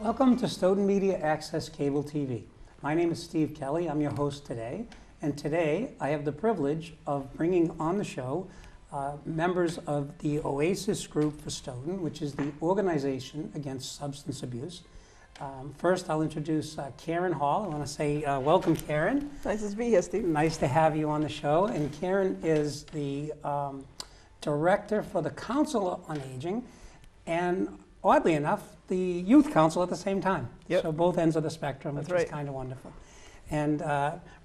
Welcome to Stoughton Media Access Cable TV. My name is Steve Kelly. I'm your host today. And today I have the privilege of bringing on the show members of the Oasis group for Stoughton, which is the organization against substance abuse. First, I'll introduce Karen Hall. I want to say welcome, Karen. Nice to be here, Steve. Nice to have you on the show. And Karen is the director for the Council on Aging, and oddly enough, the Youth Council at the same time. Yep. So both ends of the spectrum, That's which right. is kind of wonderful. And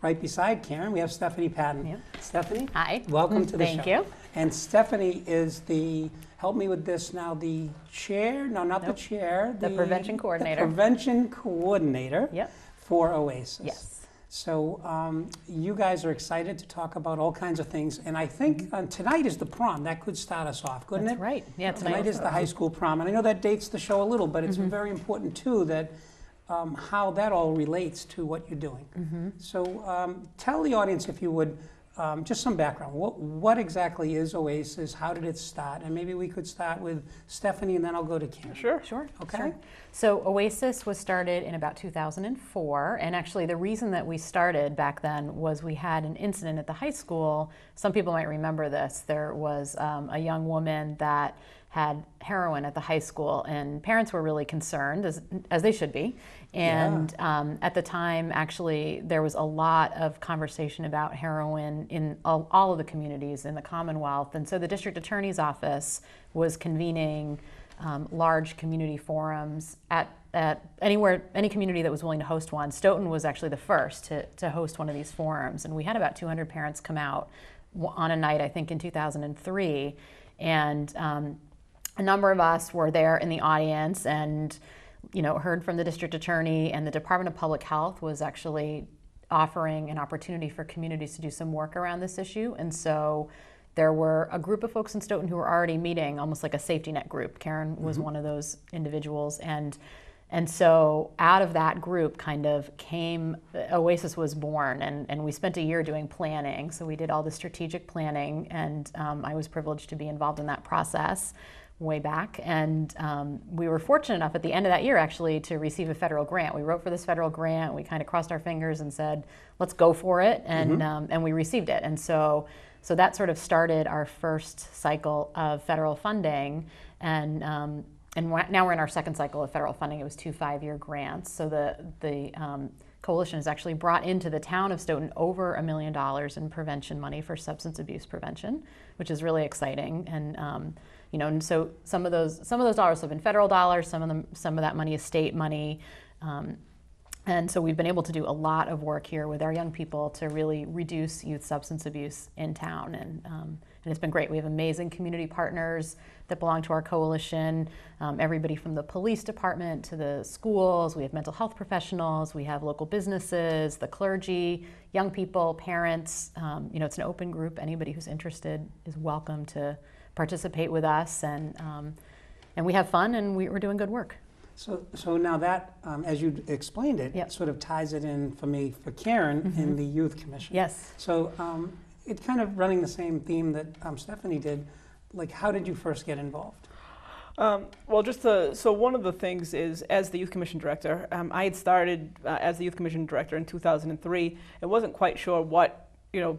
right beside Karen, we have Stephanie Patton. Yep. Stephanie? Hi. Welcome to the show. Thank you. And Stephanie is the, help me with this now, the chair, no, not Nope. the chair. The prevention coordinator. The prevention coordinator Yep. for Oasis. Yes. So you guys are excited to talk about all kinds of things. And I think tonight is the prom. That could start us off, couldn't That's it? right. Yeah, Tonight is the high school prom. And I know that dates the show a little, but it's very important too that how that all relates to what you're doing. So tell the audience, if you would, just some background. What exactly is Oasis? How did it start? And maybe we could start with Stephanie and then I'll go to Karen. Sure. Sure. Okay. Sure. So Oasis was started in about 2004, and actually the reason that we started back then was we had an incident at the high school. Some people might remember this. There was a young woman that had heroin at the high school, and parents were really concerned, as they should be. And at the time, actually, there was a lot of conversation about heroin in all of the communities in the Commonwealth. And so the district attorney's office was convening large community forums at any community that was willing to host one. Stoughton was actually the first to host one of these forums. And we had about 200 parents come out on a night, I think, in 2003. And a number of us were there in the audience and heard from the district attorney, and the Department of Public Health was actually offering an opportunity for communities to do some work around this issue. And so there were a group of folks in Stoughton who were already meeting, almost like a safety net group. Karen was one of those individuals. And so out of that group kind of came, Oasis was born, and we spent a year doing planning. So we did all the strategic planning, and I was privileged to be involved in that process way back. And we were fortunate enough at the end of that year actually to receive a federal grant. We wrote for this federal grant. We kind of crossed our fingers and said, let's go for it. And we received it. And so that sort of started our first cycle of federal funding. And now we're in our second cycle of federal funding. It was 2 5-year grants. So the coalition has actually brought into the town of Stoughton over $1 million in prevention money for substance abuse prevention, which is really exciting. And so some of those dollars have been federal dollars. Some of that money is state money. And so we've been able to do a lot of work here with our young people to really reduce youth substance abuse in town. And it's been great. We have amazing community partners that belong to our coalition, everybody from the police department to the schools. We have mental health professionals. We have local businesses, the clergy, young people, parents. It's an open group. Anybody who's interested is welcome to participate with us. And we have fun, and we're doing good work. So now that, as you explained it, sort of ties it in for me, for Karen, in the Youth Commission. Yes. So it's kind of running the same theme that Stephanie did. Like, how did you first get involved? So one of the things is, as the Youth Commission Director, I had started as the Youth Commission Director in 2003. I wasn't quite sure what,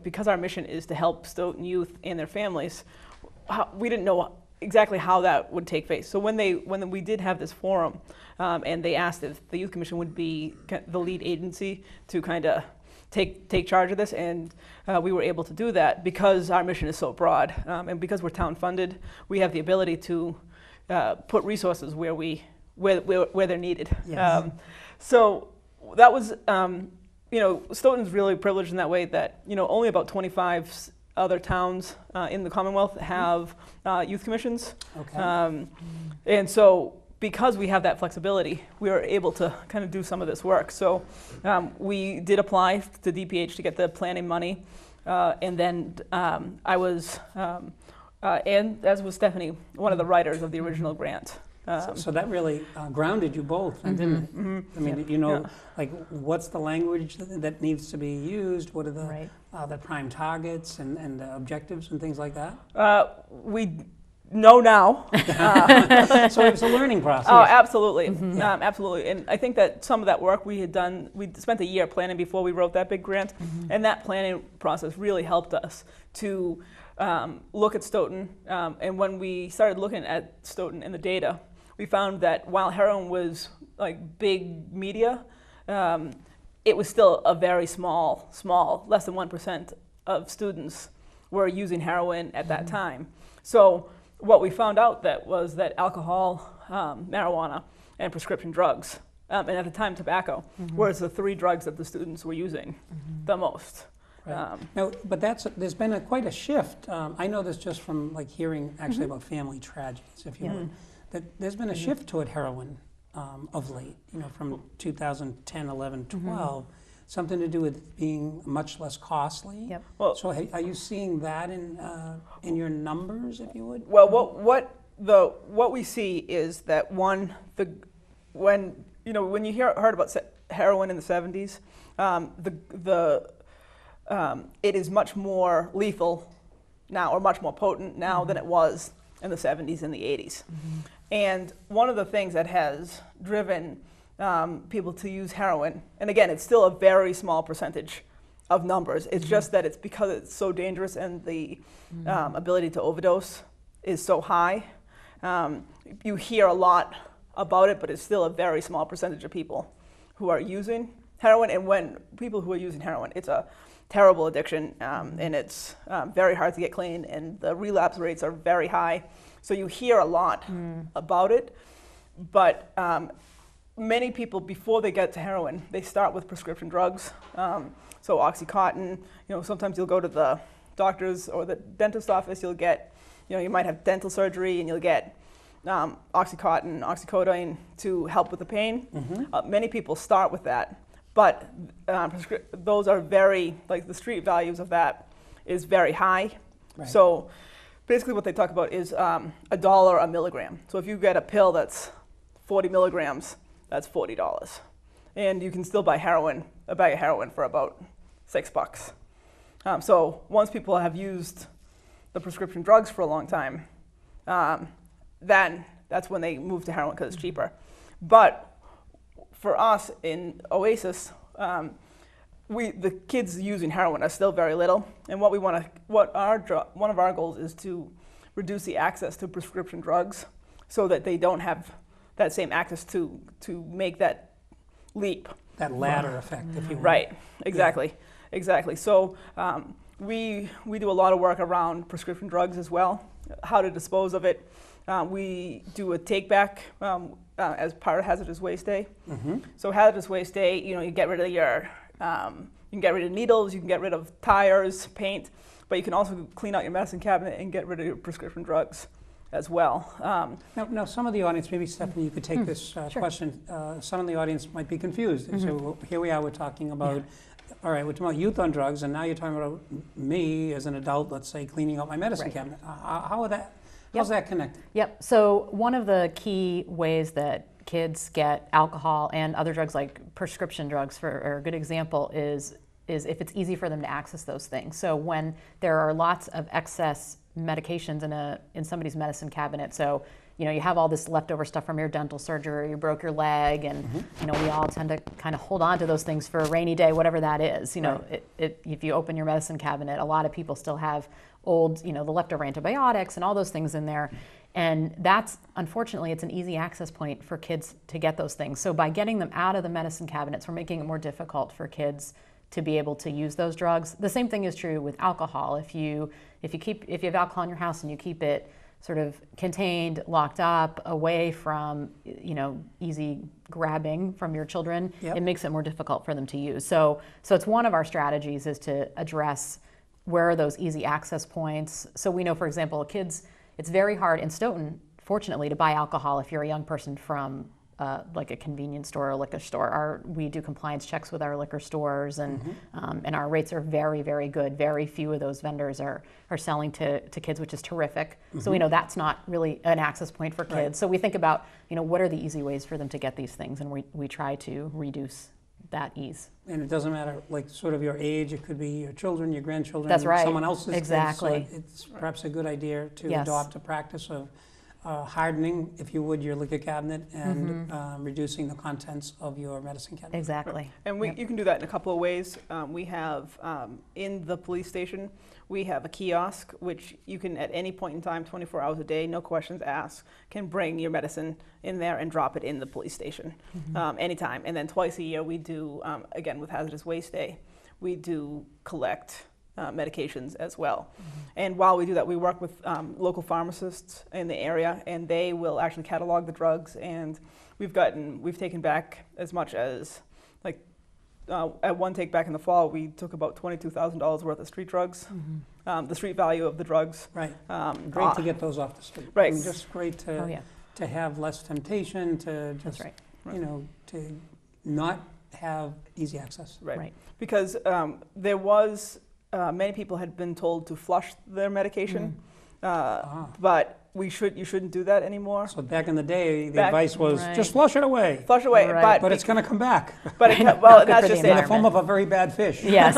because our mission is to help Stoughton youth and their families, we didn't know exactly how that would take place. So when we did have this forum, and they asked if the Youth Commission would be the lead agency to kind of take charge of this, and we were able to do that because our mission is so broad, and because we're town funded, we have the ability to put resources where they're needed. Yes. So that was, Stoughton's really privileged in that way that only about 25 other towns in the Commonwealth have youth commissions. Okay. And so because we have that flexibility, we were able to kind of do some of this work. So we did apply to DPH to get the planning money. And then I was, and as was Stephanie, one of the writers of the original grant. So that really grounded you both, didn't it? I mean, like, what's the language that needs to be used? What are the prime targets and the objectives and things like that? know now. So it's a learning process. Oh, absolutely, absolutely. And I think that some of that work we had done, we spent a year planning before we wrote that big grant, and that planning process really helped us to look at Stoughton. And when we started looking at Stoughton and the data, we found that while heroin was like big media, it was still a very small, less than 1% of students were using heroin at that time. So what we found out was that alcohol, marijuana, and prescription drugs, and at the time tobacco, were the three drugs that the students were using the most. Right. Now, but there's been quite a shift. I know this just from like hearing actually about family tragedies, if you would, that there's been a shift toward heroin of late, from 2010, 11, 12, something to do with being much less costly. Yep. Well, so are you seeing that in your numbers, if you would? Well, what we see is that when you heard about heroin in the 70s, it is much more lethal now, or much more potent now than it was in the 70s and the 80s. And one of the things that has driven people to use heroin, and again, it's still a very small percentage of numbers. It's just that it's because it's so dangerous and the ability to overdose is so high. You hear a lot about it, but it's still a very small percentage of people who are using heroin. And when people who are using heroin, it's a terrible addiction, and it's very hard to get clean, and the relapse rates are very high. So you hear a lot about it, but many people, before they get to heroin, they start with prescription drugs. So Oxycontin, sometimes you'll go to the doctor's or the dentist's office, you'll get, you might have dental surgery and you'll get Oxycontin, oxycodone to help with the pain. Many people start with that, but those are very, like the street values of that is very high. Right. So basically what they talk about is $1 a milligram. So if you get a pill that's 40 milligrams, that's $40. And you can still buy a bag of heroin for about $6. So once people have used the prescription drugs for a long time, then that's when they move to heroin because it's cheaper. But for us in Oasis, the kids using heroin are still very little, and one of our goals is to reduce the access to prescription drugs so that they don't have that same access to make that leap. That ladder effect, if you will. Right, exactly. So we do a lot of work around prescription drugs as well, how to dispose of it. We do a take back as part of Hazardous Waste Day. So Hazardous Waste Day, you get rid of you can get rid of needles, you can get rid of tires, paint, but you can also clean out your medicine cabinet and get rid of your prescription drugs as well. Now, some of the audience, maybe Stephanie, you could take this question. Some of the audience might be confused. So here we are, we're talking about, all right, we're talking about youth on drugs, and now you're talking about me as an adult, let's say, cleaning out my medicine cabinet. How's that connected? Yep. So one of the key ways that kids get alcohol and other drugs, like prescription drugs, are a good example, is if it's easy for them to access those things. So when there are lots of excess medications in somebody's medicine cabinet, so you have all this leftover stuff from your dental surgery, you broke your leg, and we all tend to kind of hold on to those things for a rainy day, whatever that is. If you open your medicine cabinet, a lot of people still have old, the leftover antibiotics and all those things in there. And that's, unfortunately, it's an easy access point for kids to get those things. So by getting them out of the medicine cabinets, we're making it more difficult for kids to be able to use those drugs. The same thing is true with alcohol. If you have alcohol in your house and you keep it sort of contained, locked up, away from easy grabbing from your children, it makes it more difficult for them to use. So it's one of our strategies is to address where are those easy access points. So we know, for example, kids, it's very hard in Stoughton, fortunately, to buy alcohol if you're a young person from like a convenience store or liquor store. We do compliance checks with our liquor stores, and our rates are very, very good. Very few of those vendors are selling to kids, which is terrific. So we know that's not really an access point for kids. Right. So we think about, what are the easy ways for them to get these things, and we try to reduce that ease. And it doesn't matter, like, sort of your age, it could be your children, your grandchildren. That's right. Someone else's kids. Exactly. So it's perhaps a good idea to Yes. adopt a practice of hardening, if you would, your liquor cabinet and reducing the contents of your medicine cabinet. Exactly. And you can do that in a couple of ways. We have, in the police station, we have a kiosk, which you can, at any point in time, 24 hours a day, no questions asked, can bring your medicine in there and drop it in the police station anytime. And then twice a year, we do, again, with Hazardous Waste Day, we do collect medications as well. And while we do that, we work with local pharmacists in the area, and they will actually catalog the drugs. And we've taken back as much as, like, at one take back in the fall, we took about $22,000 worth of street drugs, the street value of the drugs. Right. Great to get those off the street. Right. And just great to have less temptation, to just, you know, to not have easy access. Right. Because there was, many people had been told to flush their medication, but you shouldn't do that anymore. So back in the day, the advice was just flush it away. Flush away, but it's going to come back. But well, that's just in the form of a very bad fish. Yes.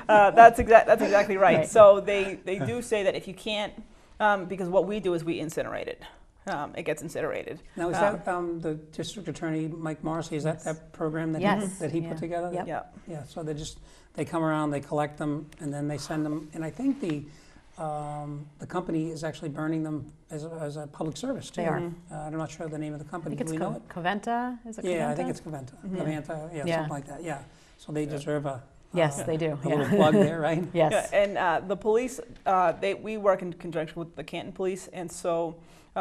That's exactly right. So they do say that if you can't, because what we do is we incinerate it. It gets incinerated. Now, is that the district attorney, Mike Morrissey, is that program that he put together? Yep. Yeah, so they come around, they collect them, and then they send them, and I think the company is actually burning them as a public service, too. They are. I'm not sure the name of the company. I think Do we know it? Coventa, is it Coventa? Yeah, I think it's Coventa. Coventa, something like that, yeah. So they deserve a... Yes, they do. A little plug there, right? Yes. Yeah, and the police, we work in conjunction with the Canton Police, and so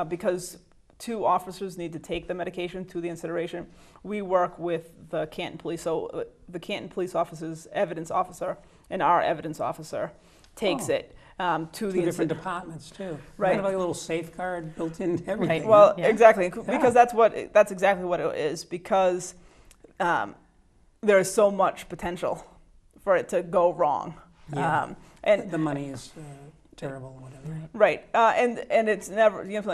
because 2 officers need to take the medication to the incineration, we work with the Canton Police. So the Canton Police Officer's evidence officer and our evidence officer takes it to the 2 different departments, too. Right. Kind of like a little safeguard built into everything. Right. Well, Yeah. exactly, because that's exactly what it is, because there is so much potential for it to go wrong. Yeah. And the money is terrible, whatever. right, and it's never, you know,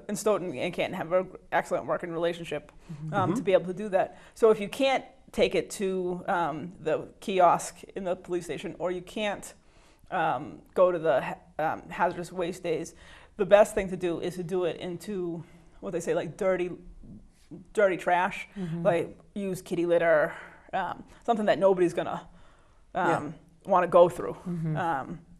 in Stoughton and Canton have an excellent working relationship to be able to do that. So if you can't take it to the kiosk in the police station, or you can't go to the hazardous waste days, the best thing to do is to do it into what they say, like dirty trash, like used kitty litter, something that nobody's gonna want to go through.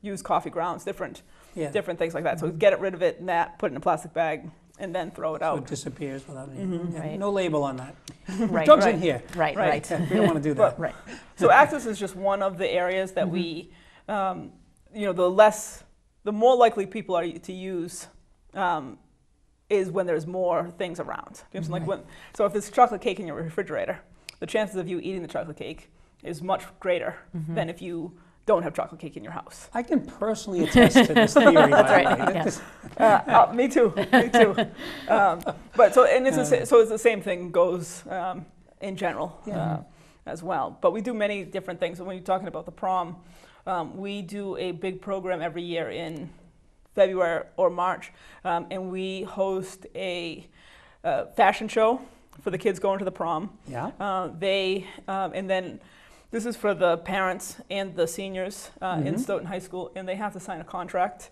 Use coffee grounds, different things like that. So get rid of it and put it in a plastic bag, and then throw it So out. it disappears without any, Right. no label on that. Right. Dogs in here. Right. We don't want to do that. Right. So access is just one of the areas that we, you know, the more likely people are to use is when there's more things around. You know, like so if there's chocolate cake in your refrigerator, the chances of you eating the chocolate cake is much greater than if you don't have chocolate cake in your house. I can personally attest to this theory. That's right. Me too. But so it's the same thing goes in general as well. But we do many different things. So when you're talking about the prom, we do a big program every year in February or March, and we host a fashion show for the kids going to the prom. Yeah. And then this is for the parents and the seniors in Stoughton High School, and they have to sign a contract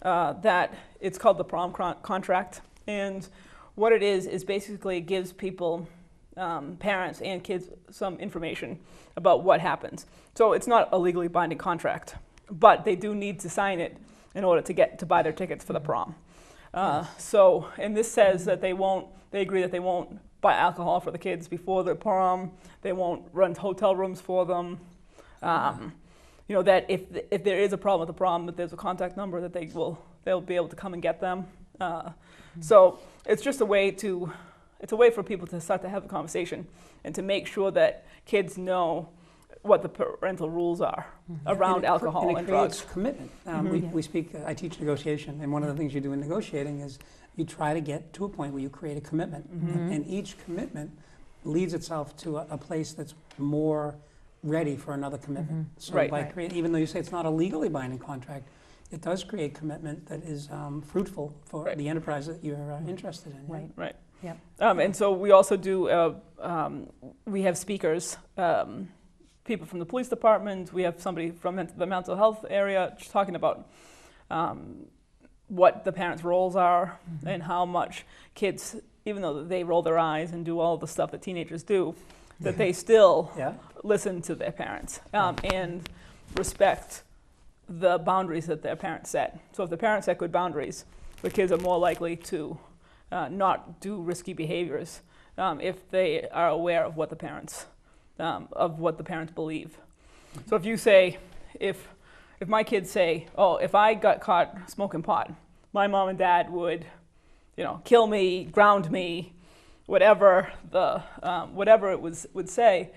that it's called the prom contract. And what it is basically it gives people, parents and kids, some information about what happens. So it's not a legally binding contract, but they do need to sign it in order to buy their tickets for the prom. And this says that they agree that they won't buy alcohol for the kids before the prom. They won't rent hotel rooms for them. You know, that if there is a problem with the prom, that there's a contact number that they'll be able to come and get them. So it's just a way for people to start to have a conversation and to make sure that kids know what the parental rules are around alcohol and drugs. It creates commitment. I teach negotiation, and one of the things you do in negotiating is you try to get to a point where you create a commitment. And each commitment leads itself to a place that's more ready for another commitment. So even though you say it's not a legally binding contract, it does create commitment that is fruitful for the enterprise that you're interested in. Right. Right. Yep. And so we also do we have speakers, people from the police department, we have somebody from the mental health area just talking about what the parents' roles are and how much kids, even though they roll their eyes and do all the stuff that teenagers do, that they still listen to their parents and respect the boundaries that their parents set. So if the parents set good boundaries, the kids are more likely to not do risky behaviors if they are aware of what the parents believe. So if you say, if my kids say, oh, if I got caught smoking pot, my mom and dad would, kill me, ground me, whatever it would say,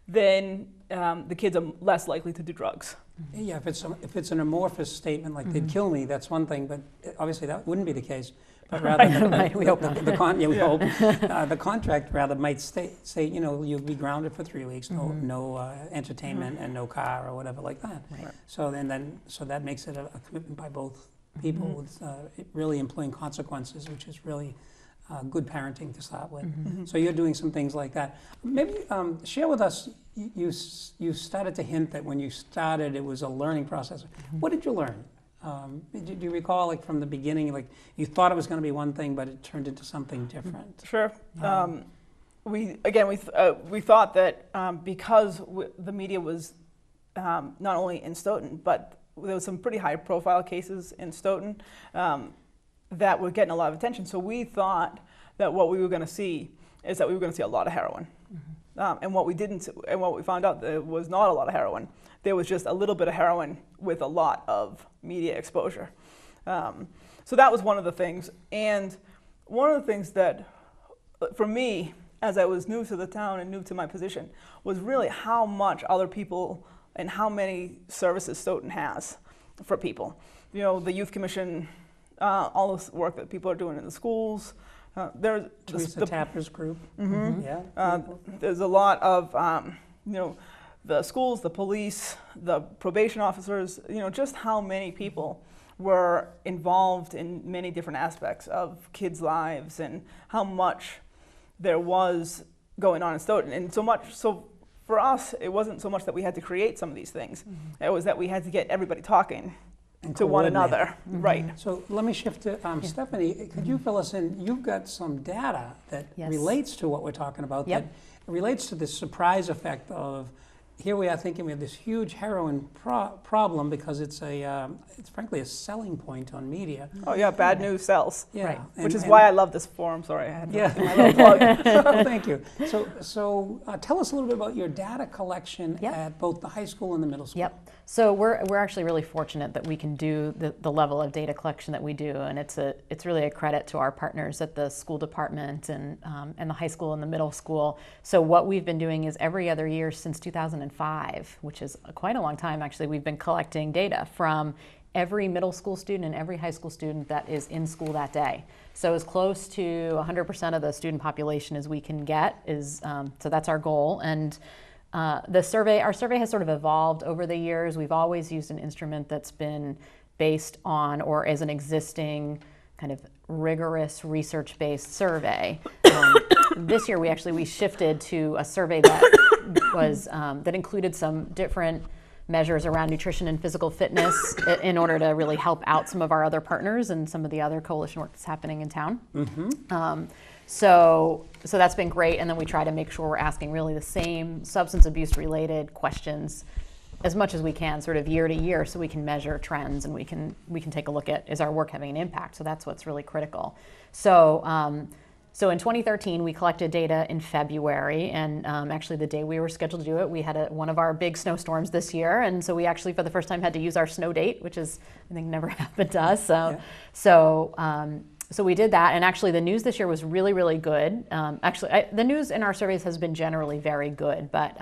then the kids are less likely to do drugs. Yeah, if it's an amorphous statement like they'd kill me, that's one thing, but obviously that wouldn't be the case. But rather, we hope not. We hope the contract rather might say, you'll be grounded for 3 weeks, no entertainment and no car or whatever like that. Right. So so that makes it a commitment by both people with really employing consequences, which is really good parenting to start with. So you're doing some things like that. Maybe share with us. You started to hint that when you started, it was a learning process. What did you learn? Do you recall, like from the beginning, like you thought it was going to be one thing, but it turned into something different? Sure. We thought that because the media was not only in Stoughton, but there was some pretty high-profile cases in Stoughton that were getting a lot of attention. So we thought that what we were going to see is that we were going to see a lot of heroin. And what we found out, there was not a lot of heroin. There was just a little bit of heroin with a lot of media exposure. So that was one of the things. And one of the things that, for me, as I was new to the town and new to my position, was really how much other people and how many services Stoughton has for people. The Youth Commission, all this work that people are doing in the schools. There's the Tapper's group. There's a lot of, the schools, the police, the probation officers, just how many people were involved in many different aspects of kids' lives and how much there was going on in Stoughton. And so for us, it wasn't so much that we had to create some of these things. It was that we had to get everybody talking to one another. Right. So let me shift to Stephanie. Could you fill us in? You've got some data that relates to what we're talking about. That relates to this surprise effect of, here we are thinking we have this huge heroin problem because it's frankly a selling point on media. Oh yeah, bad news sells. Yeah, right. Which is why I love this forum. Sorry, I had to do my little plug. Thank you. So tell us a little bit about your data collection at both the high school and the middle school. Yep. So we're actually really fortunate that we can do the level of data collection that we do, and it's really a credit to our partners at the school department and the high school and the middle school. So what we've been doing is every other year since 2005, which is quite a long time actually, we've been collecting data from every middle school student and every high school student that is in school that day. So as close to 100% of the student population as we can get is, so that's our goal. And our survey has sort of evolved over the years. We've always used an instrument that's been based on or is an existing kind of rigorous research-based survey. This year we shifted to a survey that was that included some different measures around nutrition and physical fitness in order to really help out some of our other partners and some of the other coalition work that's happening in town. So that's been great, and then we try to make sure we're asking really the same substance abuse related questions as much as we can, sort of year to year, so we can measure trends and we can take a look at, is our work having an impact? So that's what's really critical. So in 2013 we collected data in February, and actually the day we were scheduled to do it, we had one of our big snowstorms this year, and so we actually for the first time had to use our snow date, which is I think never happened to us. So we did that, and actually the news this year was really, really good. The news in our surveys has been generally very good, but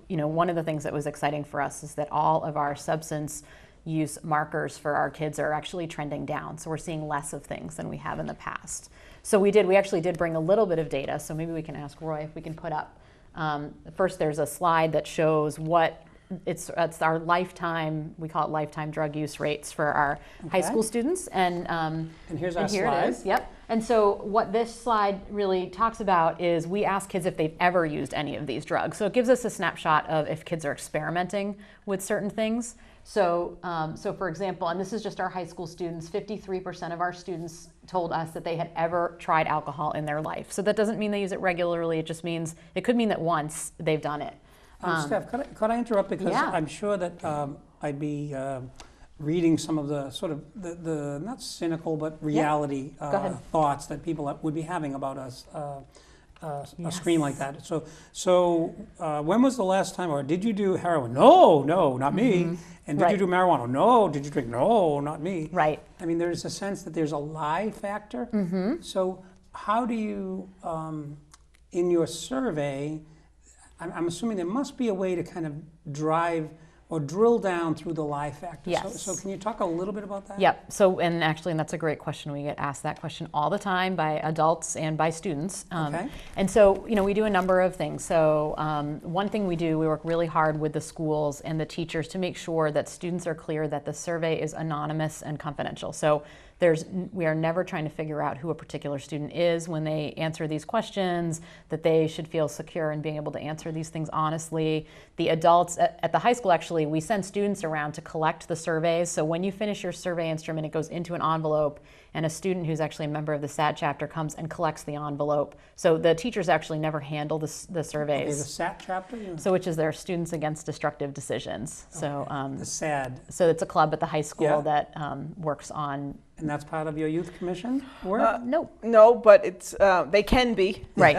one of the things that was exciting for us is that all of our substance use markers for our kids are actually trending down. So we're seeing less of things than we have in the past. So we actually did bring a little bit of data. So maybe we can ask Roy if we can put up. First, there's a slide that shows what it's our lifetime, we call it lifetime drug use rates for our high school students. And here's our here slide. it is. Yep. And so what this slide really talks about is we ask kids if they've ever used any of these drugs. So it gives us a snapshot of if kids are experimenting with certain things. So, for example, and this is just our high school students, 53% of our students told us that they had ever tried alcohol in their life. So that doesn't mean they use it regularly. It just means, it could mean that once they've done it. Steph, could I interrupt, because Yeah. I'm sure that I'd be reading some of the sort of the not cynical but reality thoughts that people would be having about us. A screen like that. So when was the last time, or did you do heroin? No, not me. And did you do marijuana? No. Did you drink? No, not me. Right. I mean, there's a sense that there's a lie factor. So how do you, in your survey, I'm assuming there must be a way to kind of drive or drill down through the lie factor. Yes. So can you talk a little bit about that? Yep. So, and actually, and that's a great question. We get asked that question all the time by adults and by students. Okay. And so, we do a number of things. So, one thing we do, we work really hard with the schools and the teachers to make sure that students are clear that the survey is anonymous and confidential. So, we are never trying to figure out who a particular student is when they answer these questions, that they should feel secure in being able to answer these things honestly. The adults at the high school, actually, we send students around to collect the surveys. So when you finish your survey instrument, it goes into an envelope, and a student who's actually a member of the SAT chapter comes and collects the envelope. So the teachers actually never handle the surveys. Okay, the SAT chapter? Yeah. So which is their Students Against Destructive Decisions. Okay. So the SAD. So it's a club at the high school that works on. And that's part of your youth commission work? No, but it's they can be. Right.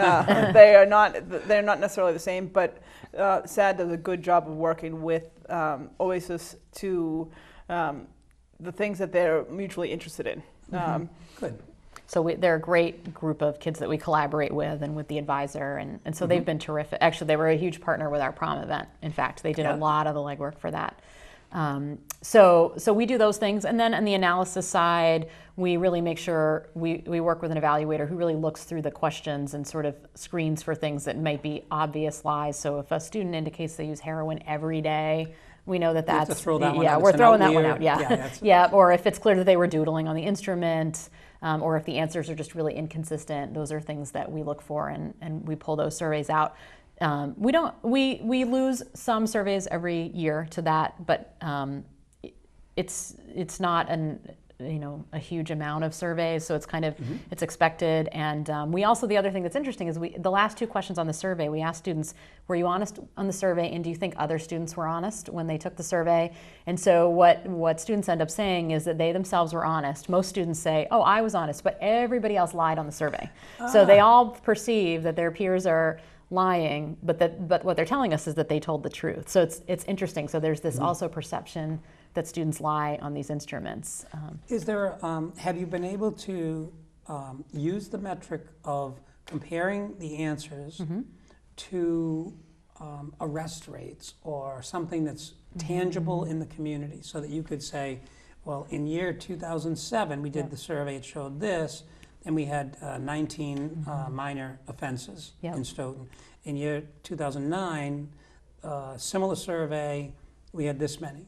They're not necessarily the same, but SAD does a good job of working with Oasis to the things that they're mutually interested in. Good. So they're a great group of kids that we collaborate with, and with the advisor, and so they've been terrific. Actually, they were a huge partner with our prom event. In fact, they did a lot of the legwork for that. So we do those things, and then on the analysis side, we really make sure we work with an evaluator who really looks through the questions and sort of screens for things that might be obvious lies. So if a student indicates they use heroin every day, we know that that's, to throw that one out. We're throwing that one out, yeah. Or if it's clear that they were doodling on the instrument, or if the answers are just really inconsistent, those are things that we look for, and we pull those surveys out. We lose some surveys every year to that, but it's not a huge amount of surveys, so it's kind of it's expected. And we also, the other thing that's interesting is the last two questions on the survey, we asked students, were you honest on the survey, and do you think other students were honest when they took the survey? And so what students end up saying is that they themselves were honest. Most students say, oh, I was honest, but everybody else lied on the survey. So they all perceive that their peers are lying, but what they're telling us is that they told the truth. So it's interesting. So there's this also perception that students lie on these instruments. Is there, have you been able to use the metric of comparing the answers to arrest rates or something that's tangible in the community, so that you could say, well, in year 2007, we did the survey, it showed this, and we had 19 minor offenses in Stoughton. In year 2009, similar survey, we had this many.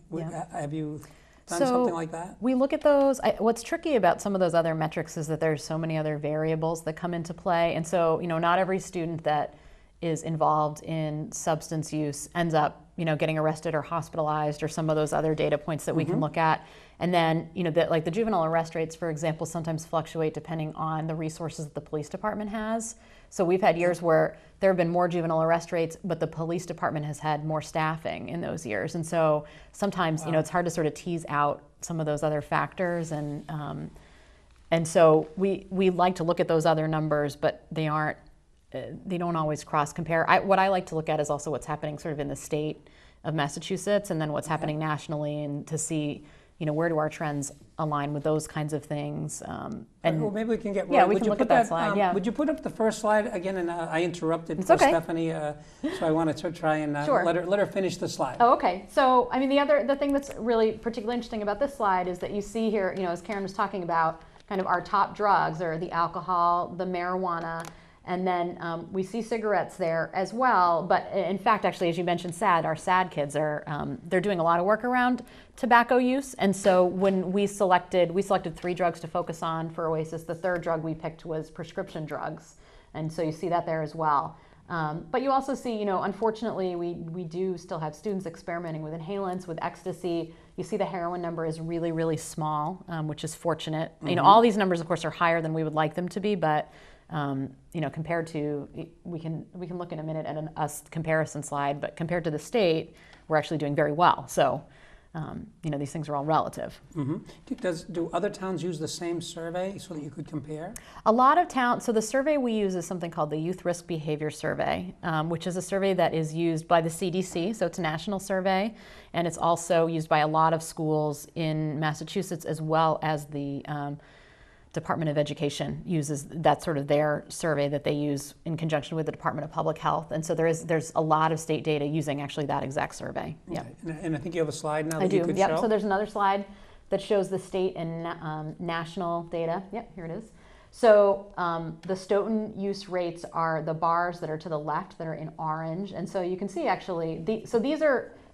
Have you done something like that? We look at those. What's tricky about some of those other metrics is that there's so many other variables that come into play. And so, not every student that is involved in substance use ends up, getting arrested or hospitalized, or some of those other data points that we can look at. And then, like the juvenile arrest rates, for example, sometimes fluctuate depending on the resources that the police department has. So we've had years where there have been more juvenile arrest rates, but the police department has had more staffing in those years. And so sometimes, it's hard to sort of tease out some of those other factors. And so we like to look at those other numbers, but they don't always cross compare. What I like to look at is also what's happening sort of in the state of Massachusetts, and then what's happening nationally, and to see, where do our trends align with those kinds of things. And well, maybe we can get. We can look at that slide. Would you put up the first slide again? And I interrupted Stephanie, so I wanted to try and let her finish the slide. Oh, okay. So, the thing that's really particularly interesting about this slide is that you see here, as Karen was talking about, kind of our top drugs are the alcohol, the marijuana, And then we see cigarettes there as well. But in fact, actually, as you mentioned, our SAD kids are, they're doing a lot of work around tobacco use. And so when we selected 3 drugs to focus on for Oasis. The 3rd drug we picked was prescription drugs. And so you see that there as well. But you also see, unfortunately, we do still have students experimenting with inhalants, with ecstasy. You see the heroin number is really, really small, which is fortunate. All these numbers, of course, are higher than we would like them to be, but compared to, we can look in a minute at a comparison slide, but compared to the state, we're actually doing very well. So, these things are all relative. Do other towns use the same survey so that you could compare? A lot of towns, so the survey we use is something called the Youth Risk Behavior Survey, which is a survey that is used by the CDC, so it's a national survey, and it's also used by a lot of schools in Massachusetts, as well as the Department of Education uses, that's sort of their survey that they use in conjunction with the Department of Public Health. And so there's a lot of state data using actually that exact survey. Yeah. And I think you have a slide now I that do. you could Yep. show. So there's another slide that shows the state and national data. Yep, here it is. So the Stoughton use rates are the bars that are to the left that are in orange. And so you can see actually,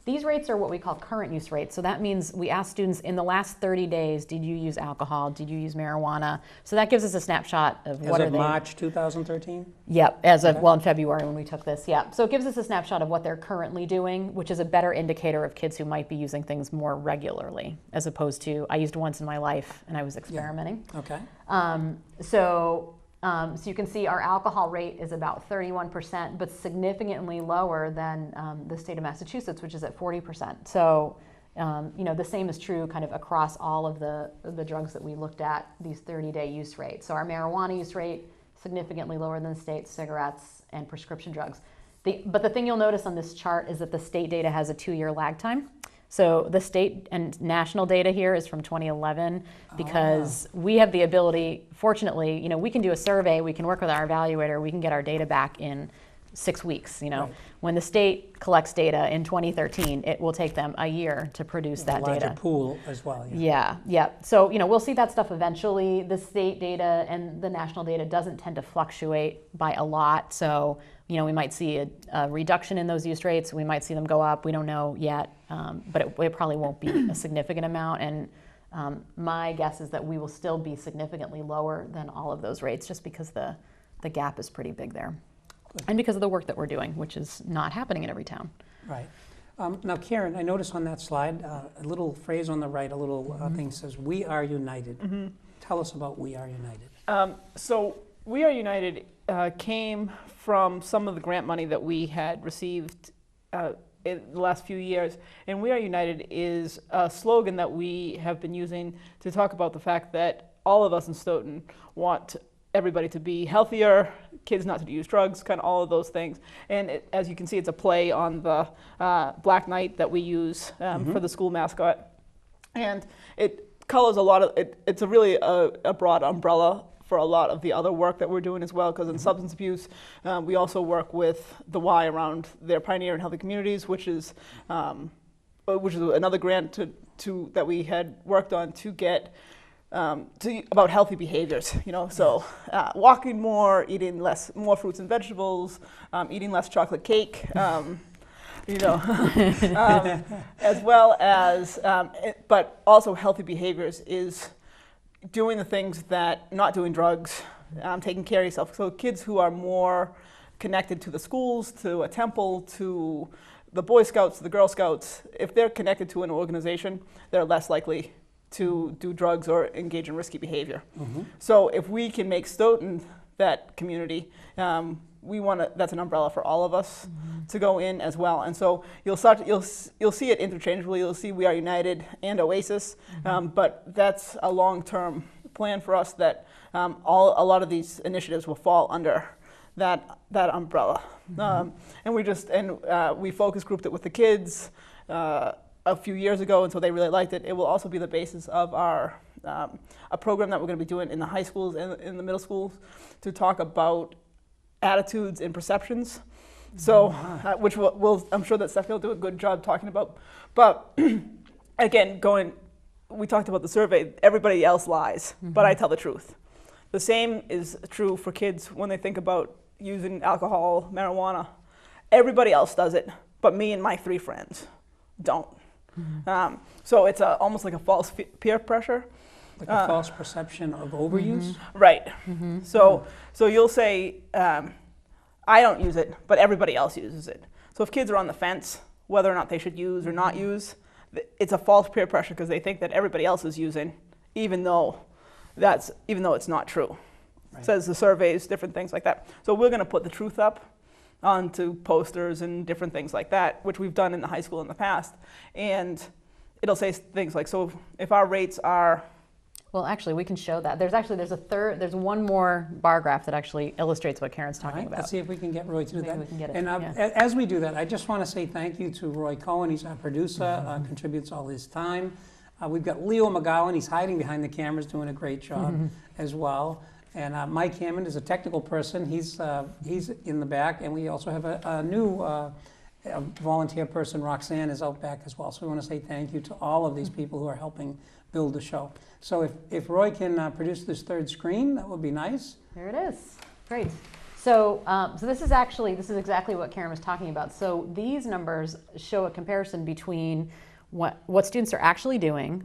these rates are what we call current use rates. So that means we ask students in the last 30 days, did you use alcohol? Did you use marijuana? So that gives us a snapshot of what are they. As of March 2013? Yep, as of, well, in February when we took this, yeah. So it gives us a snapshot of what they're currently doing, which is a better indicator of kids who might be using things more regularly, as opposed to, I used once in my life and I was experimenting. Yeah. Okay. So you can see our alcohol rate is about 31%, but significantly lower than the state of Massachusetts, which is at 40%. So, the same is true kind of across all of the drugs that we looked at, these 30-day use rates. So our marijuana use rate, significantly lower than the state, cigarettes, and prescription drugs. But the thing you'll notice on this chart is that the state data has a 2-year lag time. So the state and national data here is from 2011 because we have the ability, fortunately, we can do a survey, we can work with our evaluator, we can get our data back in 6 weeks. Right. When the state collects data in 2013, it will take them a year to produce that data. A larger pool as well. Yeah. So, we'll see that stuff eventually. The state data and the national data doesn't tend to fluctuate by a lot. So, we might see a reduction in those use rates. We might see them go up. We don't know yet, but it probably won't be a significant amount. And my guess is that we will still be significantly lower than all of those rates just because the gap is pretty big there. Good. And because of the work that we're doing, which is not happening in every town. Right. Now, Karen, I noticed on that slide, a little phrase on the right, a little thing says, "We are united." Tell us about We Are United. So We Are United came from some of the grant money that we had received in the last few years. And We Are United is a slogan that we have been using to talk about the fact that all of us in Stoughton want everybody to be healthier, kids not to use drugs, kind of all of those things. And as you can see, it's a play on the Black Knight that we use for the school mascot. And it colors a lot of, it's a really a broad umbrella for a lot of the other work that we're doing as well, because in substance abuse, we also work with the Y around their Pioneer and Healthy Communities, which is another grant that we had worked on to get about healthy behaviors. So walking more, eating more fruits and vegetables, eating less chocolate cake. As well as, but also healthy behaviors is doing the things that, not doing drugs, taking care of yourself. So kids who are more connected to the schools, to a temple, to the Boy Scouts, the Girl Scouts, if they're connected to an organization, they're less likely to do drugs or engage in risky behavior. So if we can make Stoughton that community, that's an umbrella for all of us to go in as well. And so you'll see it interchangeably. You'll see We Are United and Oasis, but that's a long-term plan for us that a lot of these initiatives will fall under that umbrella. And we focus grouped it with the kids a few years ago, and so they really liked it. It will also be the basis of our a program that we're going to be doing in the high schools and in the middle schools to talk about attitudes and perceptions. So, which I'm sure that Stephanie will do a good job talking about. But again, we talked about the survey, everybody else lies, but I tell the truth. The same is true for kids when they think about using alcohol, marijuana. Everybody else does it, but me and my 3 friends don't. So it's almost like a false peer pressure. Like a false perception of overuse? Right. So you'll say, I don't use it, but everybody else uses it. So if kids are on the fence, whether or not they should use or not use, it's a false peer pressure because they think that everybody else is using, even though it's not true. Right. It says the surveys, different things like that. So we're going to put the truth up onto posters and different things like that, which we've done in the high school in the past. And it'll say things like, so if our rates are... Well, actually, we can show that. There's one more bar graph that actually illustrates what Karen's talking about. Let's see if we can get Roy to do Maybe that. we can get it, And yeah. as we do that, I just want to say thank you to Roy Cohen. He's our producer, contributes all his time. We've got Leo McGowan. He's hiding behind the cameras, doing a great job as well. And Mike Hammond is a technical person. He's in the back. And we also have a new volunteer person, Roxanne, is out back as well. So we want to say thank you to all of these people who are helping build the show. So if Roy can produce this 3rd screen, that would be nice. There it is. Great. So, this is exactly what Karen was talking about. So these numbers show a comparison between what students are actually doing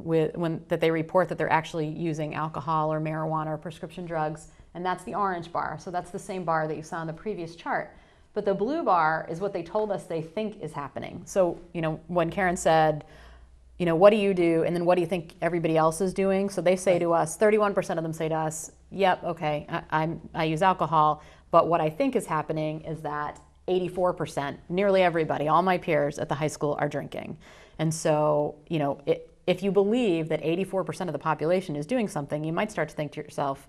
that they report that they're actually using alcohol or marijuana or prescription drugs, and that's the orange bar. So that's the same bar that you saw in the previous chart. But the blue bar is what they told us they think is happening. So, when Karen said, what do you do? And then what do you think everybody else is doing? So they say to us, 31% of them say to us, yep, okay, I use alcohol. But what I think is happening is that 84%, nearly everybody, all my peers at the high school are drinking. And so, if you believe that 84% of the population is doing something, you might start to think to yourself,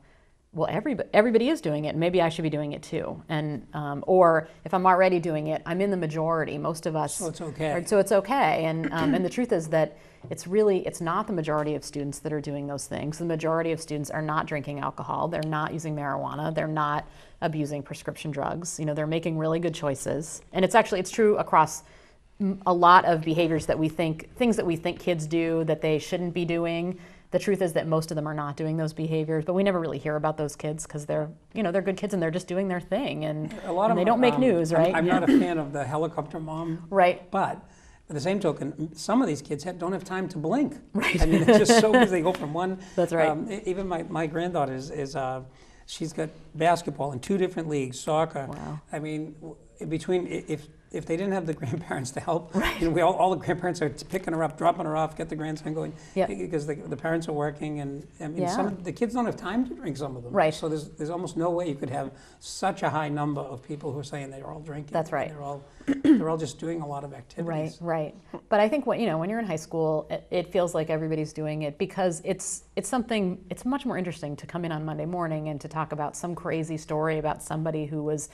well, everybody is doing it, and maybe I should be doing it too. And or if I'm already doing it, I'm in the majority. Most of us. So it's okay. So it's okay. And and the truth is that it's not the majority of students that are doing those things. The majority of students are not drinking alcohol. They're not using marijuana. They're not abusing prescription drugs. They're making really good choices. And it's true across a lot of behaviors things that we think kids do that they shouldn't be doing. The truth is that most of them are not doing those behaviors, but we never really hear about those kids because they're good kids and they're just doing their thing, and they don't make news, right? I'm not a fan of the helicopter mom, right? But by the same token, some of these kids don't have time to blink. Right. I mean, it's just so busy. They go from one. That's right. Even my granddaughter she's got basketball in 2 different leagues, soccer. Wow. I mean, between if they didn't have the grandparents to help, right. all the grandparents are picking her up, dropping her off, get the grandson going, yep. because the parents are working, and I mean, yeah. the kids don't have time to drink, some of them. Right. So there's almost no way you could have such a high number of people who are saying they're all drinking. That's right. They're all just doing a lot of activities. Right. But I think when you're in high school, it feels like everybody's doing it because it's much more interesting to come in on Monday morning and to talk about some crazy story about somebody who was,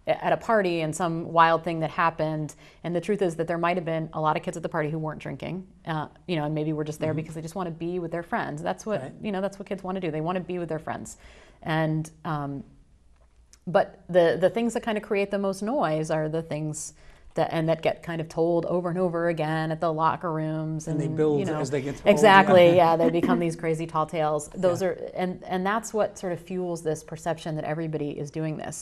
at a party and some wild thing that happened. And the truth is that there might have been a lot of kids at the party who weren't drinking, and maybe were just there because they just want to be with their friends. That's what, right. That's what kids want to do. They want to be with their friends. And, but the things that kind of create the most noise are the things that get kind of told over and over again at the locker rooms. And they build as they get told. Exactly, yeah, they become these crazy tall tales. Those are, and that's what sort of fuels this perception that everybody is doing this.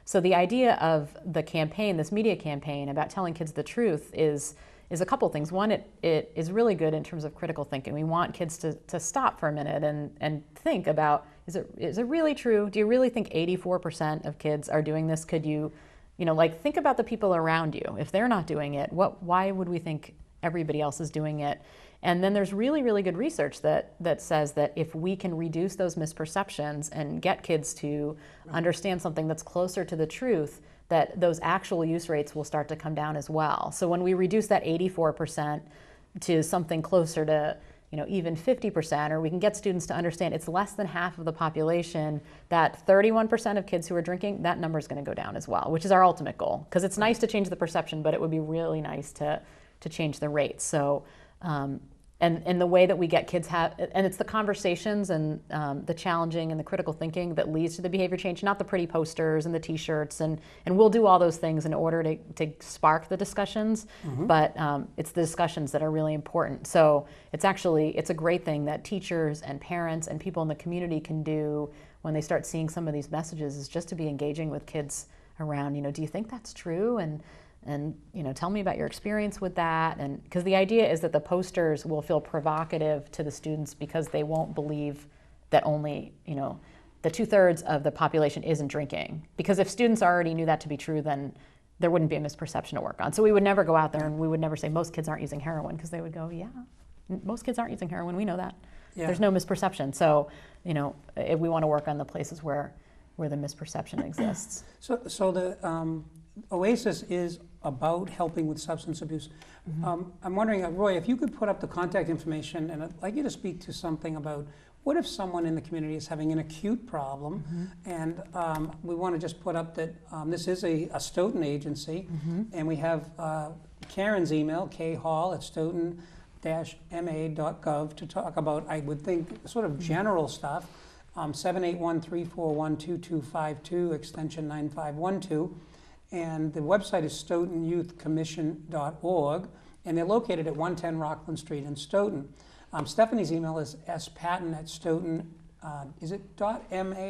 So the idea of the campaign, this media campaign about telling kids the truth is a couple things. One, it is really good in terms of critical thinking. We want kids to stop for a minute and think about, is it really true? Do you really think 84% of kids are doing this? Could you, think about the people around you. If they're not doing it, why would we think everybody else is doing it? And then there's really, really good research that says that if we can reduce those misperceptions and get kids to understand something that's closer to the truth, that those actual use rates will start to come down as well. So when we reduce that 84% to something closer to even 50%, or we can get students to understand it's less than half of the population, that 31% of kids who are drinking, that number is going to go down as well, which is our ultimate goal. Because it's nice to change the perception, but it would be really nice to change the rate. So and the way that we get kids and it's the conversations and the challenging and the critical thinking that leads to the behavior change, not the pretty posters and the t-shirts, and we'll do all those things in order to spark the discussions, but it's the discussions that are really important. So it's a great thing that teachers and parents and people in the community can do when they start seeing some of these messages, is just to be engaging with kids around, do you think that's true? And tell me about your experience with that. And because the idea is that the posters will feel provocative to the students because they won't believe that only, the 2/3 of the population isn't drinking. Because if students already knew that to be true, then there wouldn't be a misperception to work on. So we would never go out there and we would never say most kids aren't using heroin, because they would go, yeah, most kids aren't using heroin, we know that. Yeah. There's no misperception. So, if we want to work on the places where the misperception exists. So the Oasis is about helping with substance abuse. I'm wondering, Roy, if you could put up the contact information, and I'd like you to speak to something about what if someone in the community is having an acute problem, and we want to just put up that this is a Stoughton agency, and we have Karen's email, khall@stoughton-ma.gov, to talk about, I would think, sort of general stuff, 781-341-2252, extension 9512. And the website is StoughtonYouthCommission.org, and they're located at 110 Rockland Street in Stoughton. Stephanie's email is spatton@stoughton, is it .ma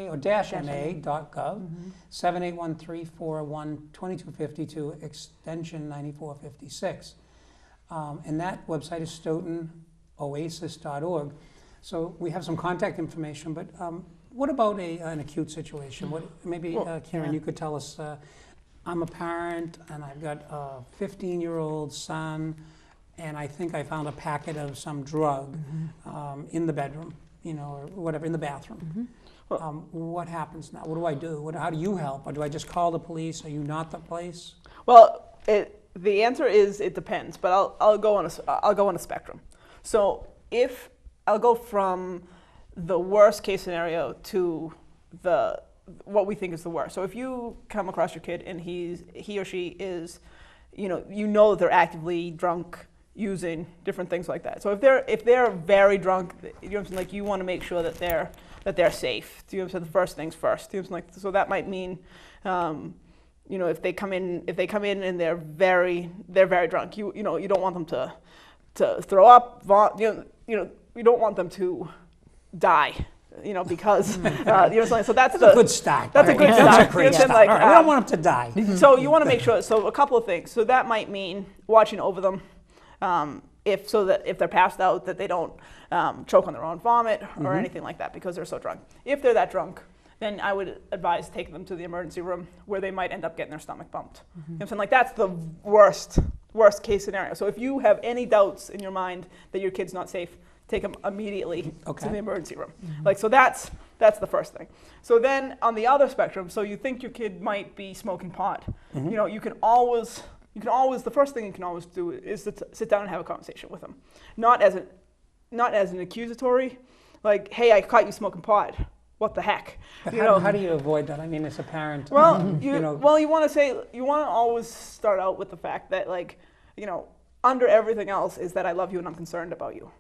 or -ma.gov, 781-341-2252, extension 9456. And that website is StoughtonOasis.org. So we have some contact information, but what about an acute situation? Maybe Karen, you could tell us. I'm a parent, and I've got a 15-year-old son, and I think I found a packet of some drug in the bedroom, or whatever, in the bathroom. What happens now? What do I do? How do you help? Or do I just call the police? Are you not the place? Well, the answer is it depends, but I'll go on a spectrum. So if I'll go from the worst case scenario to what we think is the worst. So if you come across your kid and he or she is, that they're actively drunk, using different things like that. So if they're very drunk, like you want to make sure that they're safe. So the first things first. So that might mean, if they come in and they're very drunk, you don't want them to throw up, you don't want them to die. Because so that's a good start. That's a good start. That's a great start. All right, we don't want them to die. So you want to make sure. So a couple of things. So that might mean watching over them, if they're passed out, that they don't choke on their own vomit or anything like that because they're so drunk. If they're that drunk, then I would advise taking them to the emergency room where they might end up getting their stomach bumped. That's the worst case scenario. So if you have any doubts in your mind that your kid's not safe, take them immediately to the emergency room. So that's the first thing. So then on the other spectrum, so you think your kid might be smoking pot. You can always, the first thing you can always do is to sit down and have a conversation with them. Not as an accusatory, like, hey, I caught you smoking pot. What the heck? But how do you avoid that? I mean, as a parent, well, you want to always start out with the fact that, under everything else is that I love you and I'm concerned about you.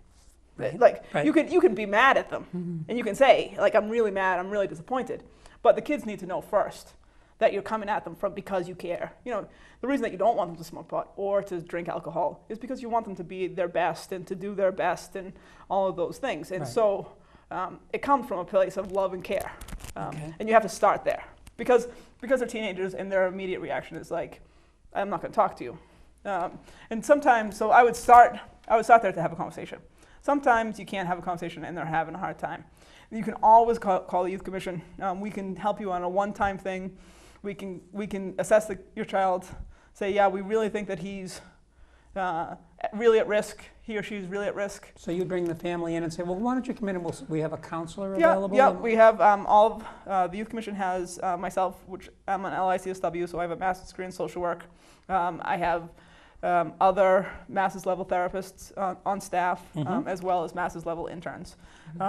Right. You can be mad at them, and you can say, I'm really mad, I'm really disappointed. But the kids need to know first that you're coming at them because you care. The reason that you don't want them to smoke pot or to drink alcohol is because you want them to be their best and to do their best and all of those things. And so it comes from a place of love and care, and you have to start there because they're teenagers and their immediate reaction is like, I'm not going to talk to you. And sometimes, so I would start there to have a conversation. Sometimes you can't have a conversation and they're having a hard time. You can always call the Youth Commission. We can help you on a one-time thing. We can assess your child, say, yeah, we really think that he's really at risk, he or she is really at risk. So you bring the family in and say, well, why don't you come in and we have a counselor available? Yeah, we have all of, the Youth Commission has myself, which I'm an LICSW, so I have a master's degree in social work. I have other master's level therapists on staff, as well as master's level interns.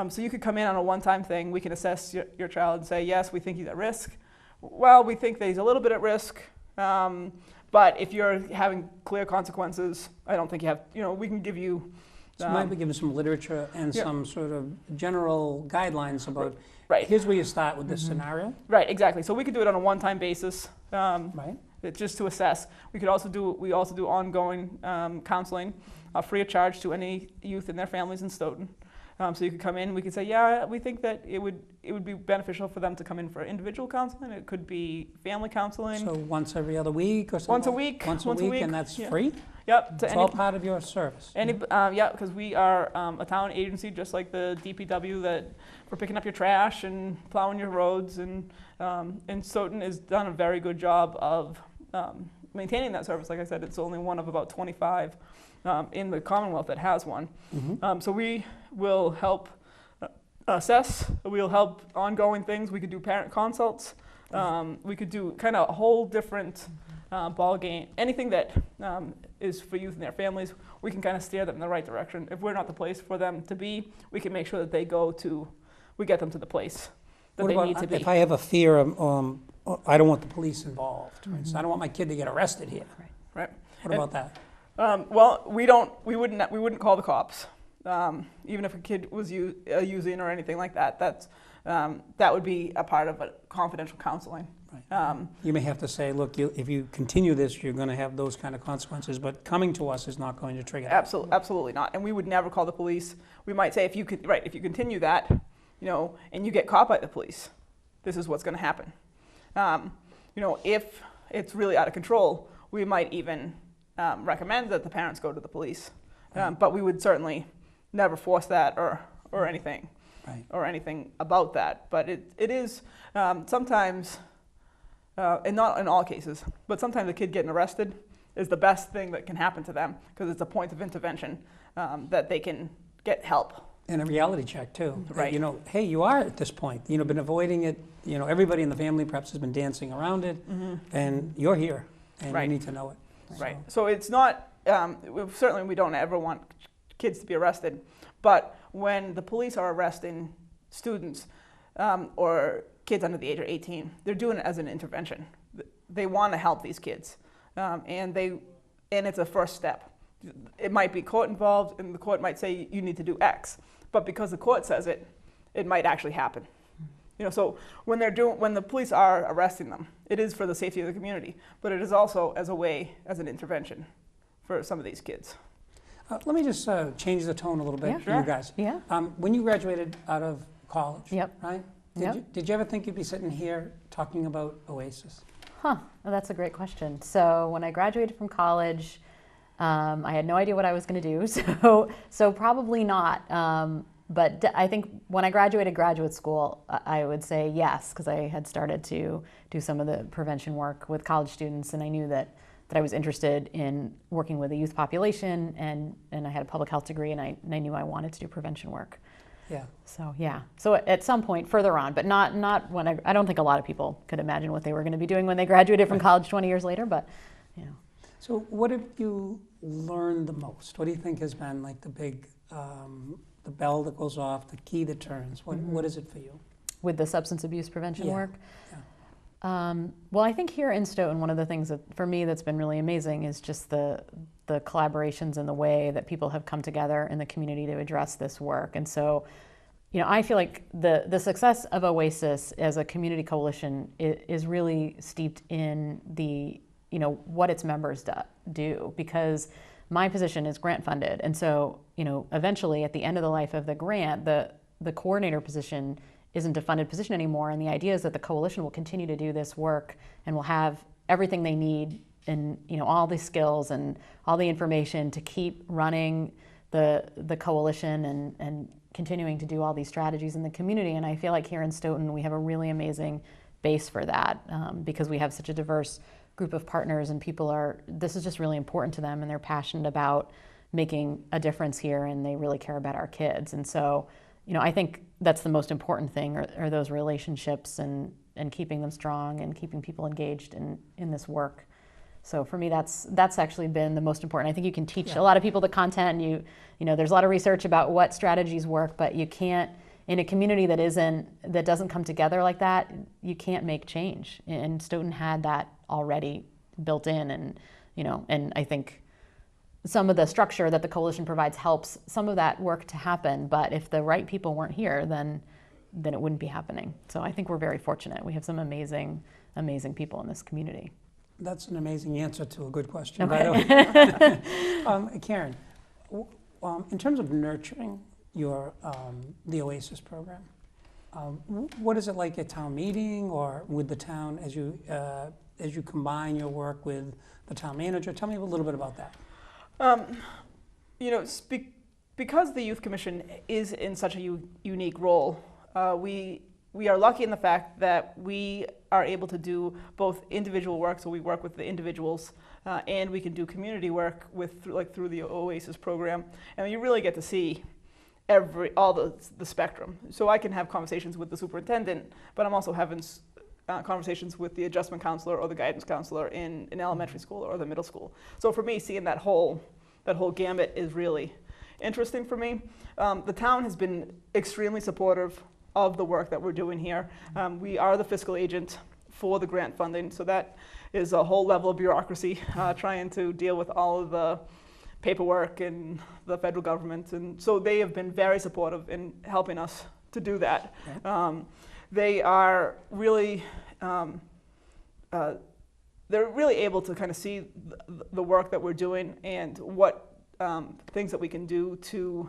So you could come in on a one-time thing. We can assess your child and say, yes, we think he's at risk. Well, we think that he's a little bit at risk, but if you're having clear consequences, I don't think you have, we can give you So you might be giving some literature and Yeah. some sort of general guidelines about, Right. here's where you start with this scenario, Right, exactly. So we could do it on a one-time basis, right? just to assess. We also do ongoing counseling, free of charge to any youth and their families in Stoughton. So you could come in, we could say, yeah, we think that it would be beneficial for them to come in for individual counseling. It could be family counseling. So once every other week or something? Once a week. Once a week, and that's yeah. free? Yep. It's all part of your service? Yeah, because we are a town agency, just like the DPW, that we're picking up your trash and plowing your roads, and Stoughton has done a very good job of maintaining that service. Like I said, it's only one of about 25 in the Commonwealth that has one. So we will help assess, we'll help ongoing things. We could do parent consults. We could do kind of a whole different ball game. Anything that is for youth and their families, we can kind of steer them in the right direction. If we're not the place for them to be, we can make sure that we get them to the place that What they about need to be. if I have a fear of, I don't want the police involved, for instance. I don't want my kid to get arrested here. Right. What about that? Well, we wouldn't call the cops, even if a kid was using or anything like that. That would be a part of a confidential counseling. Right. You may have to say, look, if you continue this, you're going to have those kind of consequences, but coming to us is not going to trigger that. Absolutely not. And we would never call the police. We might say, if you continue that, and you get caught by the police, this is what's going to happen. If it's really out of control, we might even recommend that the parents go to the police. But we would certainly never force that or anything. Right. Or anything about that. But it is sometimes, and not in all cases, but sometimes a kid getting arrested is the best thing that can happen to them, because it's a point of intervention that they can get help. And a reality check too. Right. Hey, you are at this point. Been avoiding it. Everybody in the family perhaps has been dancing around it, and you're here, and Right. you need to know it. Right. So it's not, certainly we don't ever want kids to be arrested, but when the police are arresting students or kids under the age of 18, they're doing it as an intervention. They want to help these kids, and it's a first step. It might be court involved, and the court might say you need to do X, but because the court says it, it might actually happen. So when the police are arresting them, it is for the safety of the community, but it is also as an intervention for some of these kids. Let me just change the tone a little bit Yeah, for sure. you guys. Yeah. When you graduated out of college, Yep. right? Yep. Did you ever think you'd be sitting here talking about Oasis? Well, that's a great question. So when I graduated from college, I had no idea what I was going to do. So probably not. But I think when I graduated graduate school, I would say yes, because I had started to do some of the prevention work with college students, and I knew that I was interested in working with the youth population, and I had a public health degree, and I knew I wanted to do prevention work. Yeah. So yeah. So at some point further on, but not when I don't think a lot of people could imagine what they were going to be doing when they graduated from college 20 years later, but So what have you learned the most? What do you think has been like the big, the bell that goes off, the key that turns? What is it for you? With the substance abuse prevention Yeah. work? Yeah. Well, I think here in Stoughton, one of the things that for me that's been really amazing is just the collaborations and the way that people have come together in the community to address this work. And so, I feel like the success of Oasis as a community coalition is really steeped in the what its members do, because my position is grant funded, and so eventually at the end of the life of the grant, the coordinator position isn't a funded position anymore, and the idea is that the coalition will continue to do this work and will have everything they need and all the skills and all the information to keep running the coalition and continuing to do all these strategies in the community. And I feel like here in Stoughton we have a really amazing base for that, because we have such a diverse group of partners, and this is just really important to them, and they're passionate about making a difference here, and they really care about our kids. And so, I think that's the most important thing, are those relationships and keeping them strong and keeping people engaged in this work. So for me, that's actually been the most important. I think you can teach a lot of people the content, and there's a lot of research about what strategies work, but you can't, in a community that doesn't come together like that, you can't make change. And Stoughton had that already built in, and I think some of the structure that the coalition provides helps some of that work to happen, but if the right people weren't here, then it wouldn't be happening. So I think we're very fortunate. We have some amazing people in this community. That's an amazing answer to a good question, Okay. by the way. Karen, in terms of nurturing your the Oasis program, what is it like at town meeting or with the town as you combine your work with the town manager? Tell me a little bit about that. You know, because the Youth Commission is in such a unique role, we are lucky in the fact that we are able to do both individual work, so we work with the individuals, and we can do community work through the Oasis program, and you really get to see all the spectrum. So I can have conversations with the superintendent, but I'm also having conversations with the adjustment counselor or the guidance counselor in elementary school or the middle school. So for me, seeing that whole gamut is really interesting for me. The town has been extremely supportive of the work that we're doing here. We are the fiscal agent for the grant funding, so that is a whole level of bureaucracy, trying to deal with all of the paperwork and the federal government, and so they have been very supportive in helping us to do that. Okay. They are really, they're really able to kind of see the work that we're doing and what things that we can do to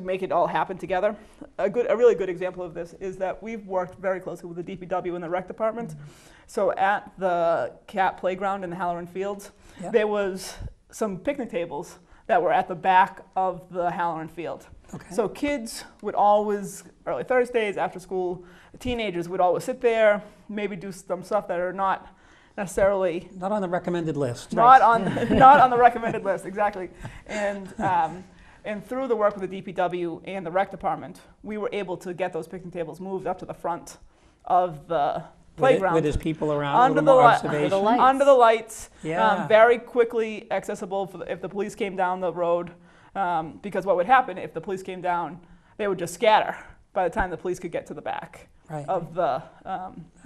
make it all happen together. A really good example of this is that we've worked very closely with the DPW and the rec department. Mm-hmm. So at the Cat Playground in the Halloran Fields, yep, there was some picnic tables that were at the back of the Halloran Field. Okay. So kids would always, early Thursdays after school, teenagers would always sit there, maybe do some stuff that are not necessarily... Not on the recommended list. Not on the recommended list, exactly. And through the work with the DPW and the rec department, we were able to get those picnic tables moved up to the front of the playground. Where there's people around, under the lights. Yeah. Very quickly accessible if the police came down the road. Because what would happen if the police came down, they would just scatter by the time the police could get to the back of the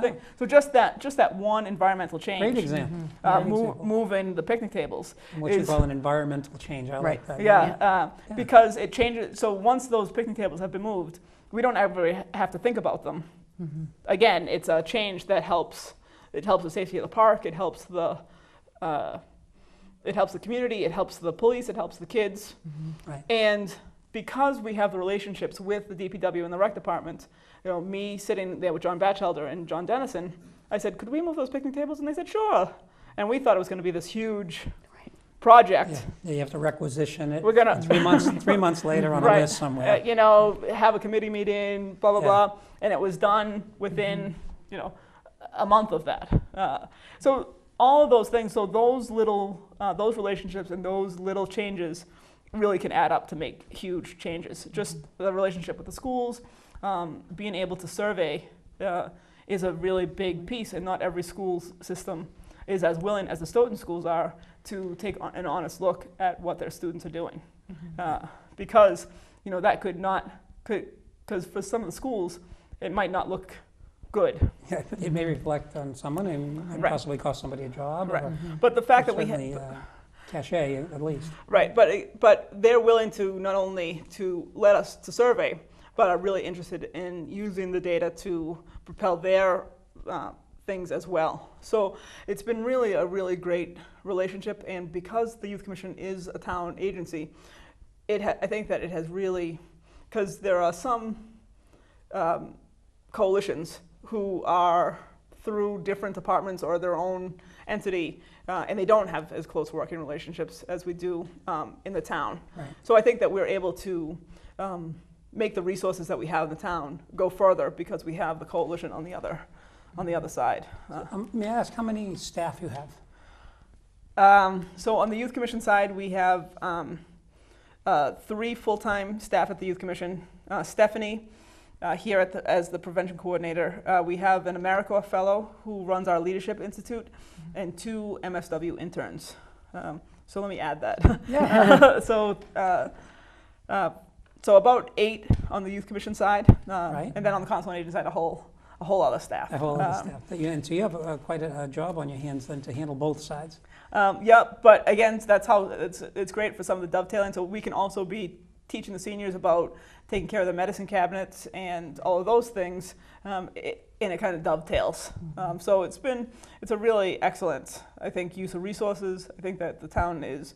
thing. So just that one environmental change. Great example. Moving the picnic tables. And what you call an environmental change. I like that. Yeah, because it changes. So once those picnic tables have been moved, we don't ever have to think about them. Mm-hmm. Again, it's a change that helps. It helps the safety of the park. It helps the community. It helps the police. It helps the kids. Mm-hmm. Right. And because we have the relationships with the DPW and the rec department, you know, me sitting there with John Batchelder and John Dennison, I said, "Could we move those picnic tables?" And they said, "Sure." And we thought it was going to be this huge project. Yeah, you have to requisition it. We're gonna 3 months later on a list somewhere. You know, have a committee meeting, blah blah blah, and it was done within a month of that. So all of those things, so those relationships and those little changes really can add up to make huge changes. Just the relationship with the schools, being able to survey is a really big piece, and not every school system is as willing as the Stoughton schools are to take an honest look at what their students are doing. Mm-hmm. Because that because for some of the schools, it might not look good. Yeah, it may reflect on someone and possibly cost somebody a job. Right. But the fact that we have cachet at least. Right, but they're willing to not only to let us to survey, but are really interested in using the data to propel their things as well. So it's been really a really great relationship, and because the Youth Commission is a town agency, I think that it has really, because there are some coalitions who are through different departments or their own entity, and they don't have as close working relationships as we do in the town. Right. So I think that we're able to make the resources that we have in the town go further because we have the coalition on the other side. May I ask how many staff you have? So on the Youth Commission side, we have 3 full-time staff at the Youth Commission. Stephanie, here as the prevention coordinator. We have an AmeriCorps fellow who runs our Leadership Institute, and 2 MSW interns. So let me add that. Yeah. So about 8 on the Youth Commission side, right. And then on the Council on Aging side, a whole a whole lot of staff. A whole lot of staff. And so you have quite a job on your hands then to handle both sides. Yep, but again, that's how it's great for some of the dovetailing. So we can also be teaching the seniors about taking care of the medicine cabinets and all of those things, and it kind of dovetails. So it's a really excellent, I think, use of resources. I think that the town is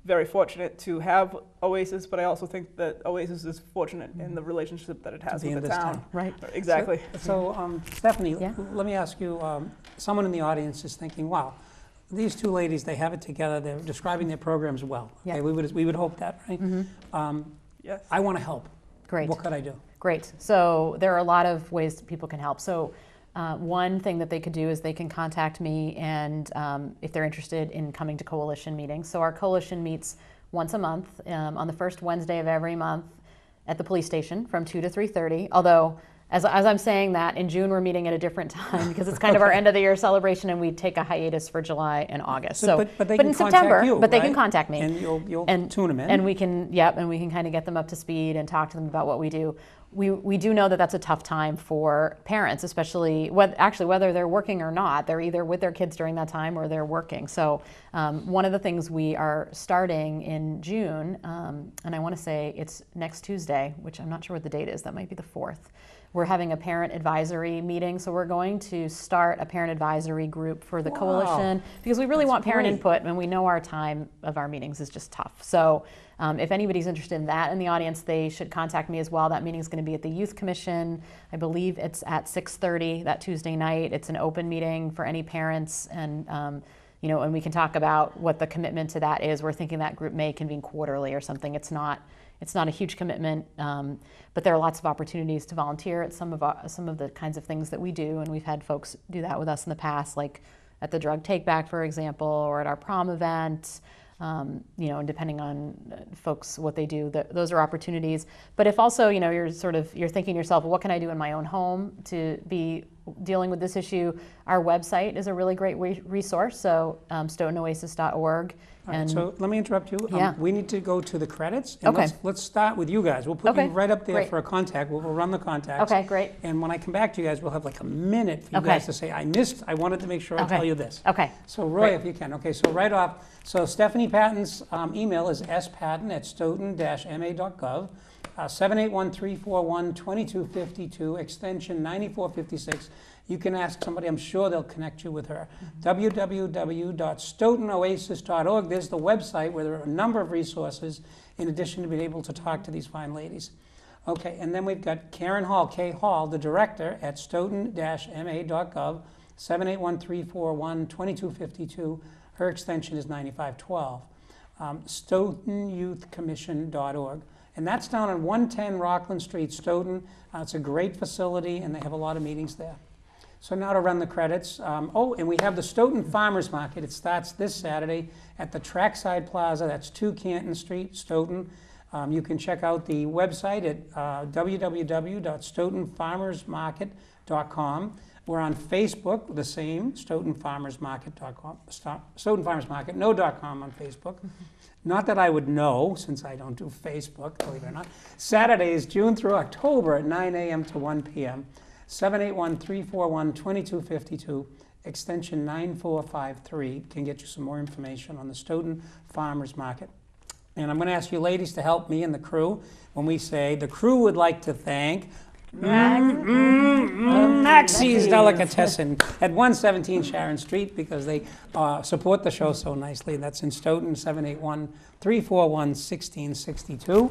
very fortunate to have Oasis, but I also think that Oasis is fortunate in the relationship that it has with the town. Right. Exactly. So Stephanie, let me ask you, someone in the audience is thinking, wow, these two ladies, they have it together, they're describing their programs well. Yeah. Okay, we would hope that, right? Yes. I want to help. Great. What could I do? Great. So there are a lot of ways that people can help. So one thing that they could do is they can contact me, and if they're interested in coming to coalition meetings. So our coalition meets once a month on the first Wednesday of every month at the police station from 2 to 3:30. Although, as I'm saying that, in June we're meeting at a different time because it's kind of our end of the year celebration, and we take a hiatus for July and August. But they but can in contact September, you, but they right? can contact me, And you'll tune them in. and we can kind of get them up to speed and talk to them about what we do. We do know that that's a tough time for parents, especially whether they're working or not. They're either with their kids during that time or they're working. So one of the things we are starting in June, and I want to say it's next Tuesday, which I'm not sure what the date is. That might be the 4th. We're having a parent advisory meeting, so we're going to start a parent advisory group for the coalition because we really want parent input, and we know our time of our meetings is just tough. So if anybody's interested in that in the audience, they should contact me as well. That meeting is going to be at the Youth Commission. I believe it's at 6:30 that Tuesday night. It's an open meeting for any parents, and and we can talk about what the commitment to that is. We're thinking that group may convene quarterly or something. It's not a huge commitment, but there are lots of opportunities to volunteer at some of the kinds of things that we do, and we've had folks do that with us in the past, like at the drug take back, for example, or at our prom event. And depending on folks what they do, those are opportunities. But if also you're thinking to yourself, well, what can I do in my own home to be dealing with this issue? Our website is a really great resource. So StoughtonOasis.org. And so let me interrupt you. We need to go to the credits. And Okay. Let's start with you guys. We'll put you right up there Great. for a contact. We'll run the contacts. Okay, great. And when I come back to you guys, we'll have like a minute for you guys to say, I wanted to make sure I tell you this. Okay. So Roy, if you can. Okay, so right off. So Stephanie Patton's email is spatton@stoughton-ma.gov. 781-341-2252, extension 9456. You can ask somebody, I'm sure they'll connect you with her. www.stoughtonoasis.org. There's the website where there are a number of resources in addition to being able to talk to these fine ladies. Okay, and then we've got Karen Hall, Kay Hall, the director at stoughton-ma.gov, 781-341-2252. Her extension is 9512. StoughtonYouthCommission.org. And that's down on 110 Rockland Street, Stoughton. It's a great facility, and they have a lot of meetings there. So now to run the credits. And we have the Stoughton Farmers Market. It starts this Saturday at the Trackside Plaza. That's 2 Canton Street, Stoughton. You can check out the website at www.stoughtonfarmersmarket.com. We're on Facebook, the same, StoughtonFarmersMarket.com. Stoughton Farmers Market, no .com on Facebook. Not that I would know, since I don't do Facebook, believe it or not. Saturdays, June through October at 9 a.m. to 1 p.m. 781-341-2252, extension 9453 can get you some more information on the Stoughton Farmers Market. And I'm going to ask you ladies to help me and the crew when we say the crew would like to thank Maxie's Delicatessen at 117 Sharon Street because they support the show so nicely. That's in Stoughton, 781-341-1662.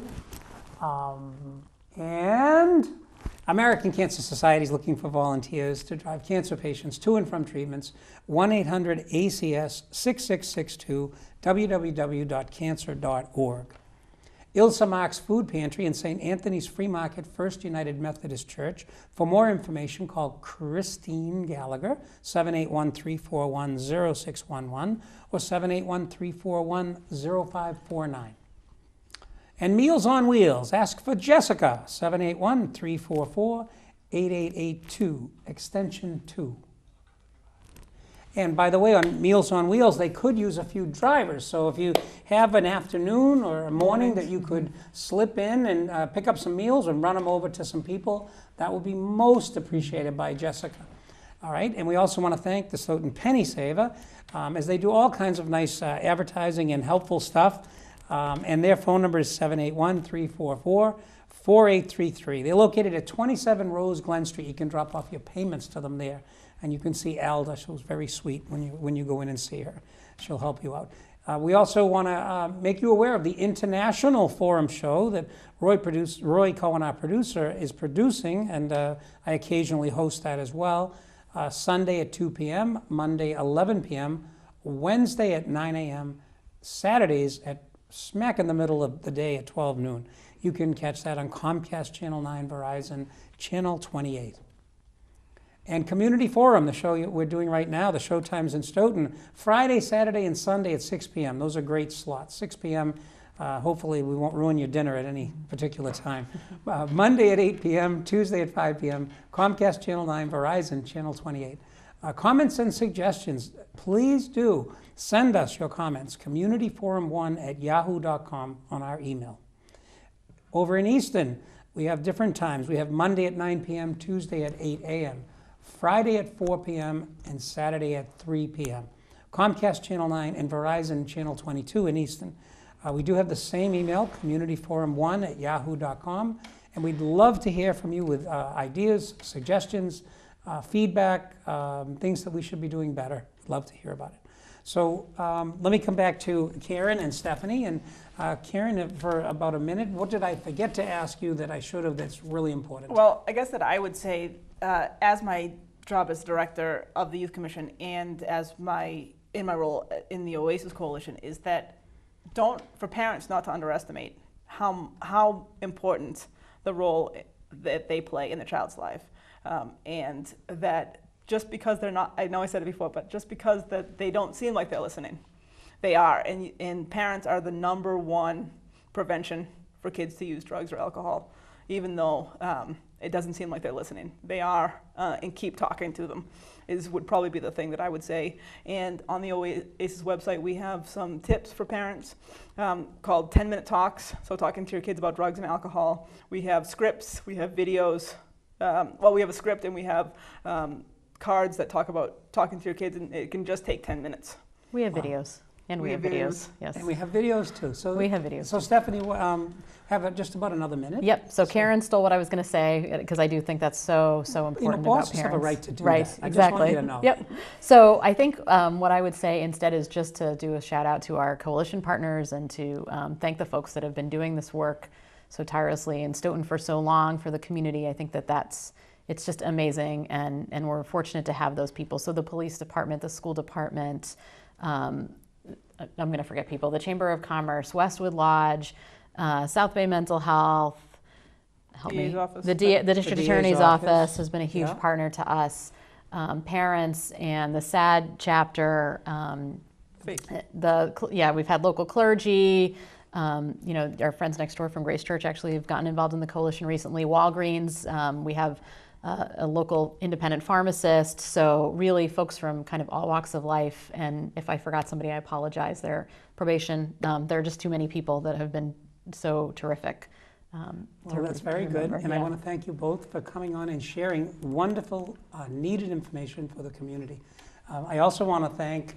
And American Cancer Society is looking for volunteers to drive cancer patients to and from treatments. 1-800-ACS-6662, www.cancer.org. Ilsa Marks Food Pantry in St. Anthony's Free Market, First United Methodist Church. For more information, call Christine Gallagher, 781-341-0611 or 781-341-0549. And Meals on Wheels, ask for Jessica, 781-344-8882, extension 2. And by the way, on Meals on Wheels, they could use a few drivers. So if you have an afternoon or a morning that you could slip in and pick up some meals and run them over to some people, that would be most appreciated by Jessica. All right, and we also want to thank the Stoughton Penny Saver, as they do all kinds of nice advertising and helpful stuff. And their phone number is 781-344-4833. They're located at 27 Rose Glen Street. You can drop off your payments to them there. And you can see Alda. She was very sweet when you go in and see her. She'll help you out. We also want to make you aware of the International Forum show that Roy Cohen, our producer, is producing, and I occasionally host that as well. Sunday at 2 p.m., Monday 11 p.m., Wednesday at 9 a.m., Saturdays at smack in the middle of the day at 12 noon. You can catch that on Comcast Channel 9, Verizon, Channel 28. And Community Forum, the show we're doing right now, the show times in Stoughton, Friday, Saturday, and Sunday at 6 p.m. Those are great slots. 6 p.m., hopefully we won't ruin your dinner at any particular time. Monday at 8 p.m., Tuesday at 5 p.m., Comcast Channel 9, Verizon, Channel 28. Comments and suggestions, please do send us your comments, communityforum1@yahoo.com on our email. Over in Easton, we have different times. We have Monday at 9 p.m., Tuesday at 8 a.m., Friday at 4 p.m., and Saturday at 3 p.m. Comcast Channel 9 and Verizon Channel 22 in Easton. We do have the same email, communityforum1@yahoo.com, and we'd love to hear from you with ideas, suggestions, feedback, things that we should be doing better. We'd love to hear about it. So let me come back to Karen and Stephanie. And Karen, for about a minute, what did I forget to ask you that I should have that's really important? Well, I guess that I would say, as my job as director of the Youth Commission and in my role in the Oasis Coalition, is that for parents not to underestimate how important the role that they play in the child's life, and that just because they're not, I know I said it before, but just because that they don't seem like they're listening, they are, and parents are the #1 prevention for kids to use drugs or alcohol, even though it doesn't seem like they're listening. They are, and keep talking to them would probably be the thing that I would say. And on the Oasis website, we have some tips for parents called 10-minute talks, so talking to your kids about drugs and alcohol. We have scripts, we have videos. We have a script and we have cards that talk about talking to your kids, and it can just take 10 minutes. We have videos. And we have videos, yes. And we have videos too. So we have videos. So Stephanie, have just about another minute. Yep. So Karen stole what I was going to say, because I do think that's so important about parents. Have a right to do right, that. Exactly. I just want you to know. Yep. So I think what I would say instead is just to do a shout out to our coalition partners and to thank the folks that have been doing this work so tirelessly in Stoughton for so long for the community. I think it's just amazing, and we're fortunate to have those people. So the police department, the school department, I'm going to forget people, the Chamber of Commerce, Westwood Lodge, South Bay Mental Health, the District Attorney's Office has been a huge partner to us, parents, and the SAD chapter. We've had local clergy. Our friends next door from Grace Church actually have gotten involved in the coalition recently. Walgreens, we have a local independent pharmacist, so really folks from kind of all walks of life. And if I forgot somebody, I apologize. Their probation, there are just too many people that have been so terrific. Well, that's very good, and I want to thank you both for coming on and sharing wonderful, needed information for the community. I also want to thank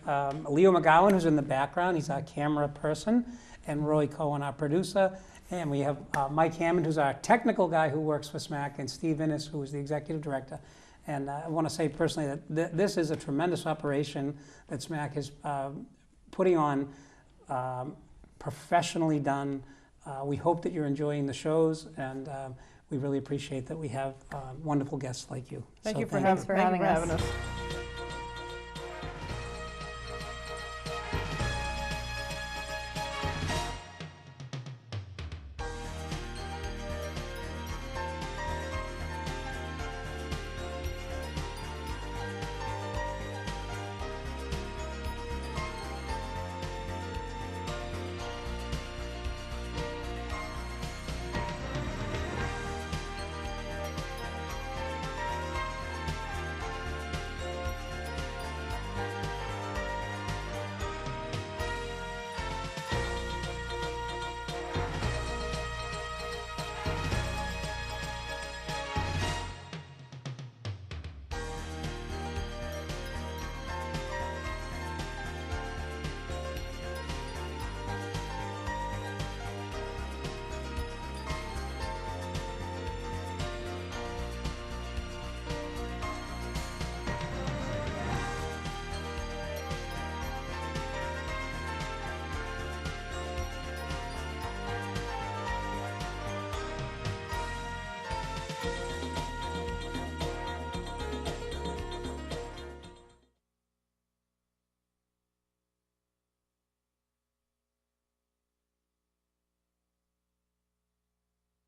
Leo McGowan, who's in the background. He's our camera person, and Roy Cohen, our producer. And we have Mike Hammond, who's our technical guy who works for SMAC, and Steve Innes, who is the executive director. And I want to say personally that this is a tremendous operation that SMAC is putting on, professionally done. We hope that you're enjoying the shows, and we really appreciate that we have wonderful guests like you. Thank you for having us.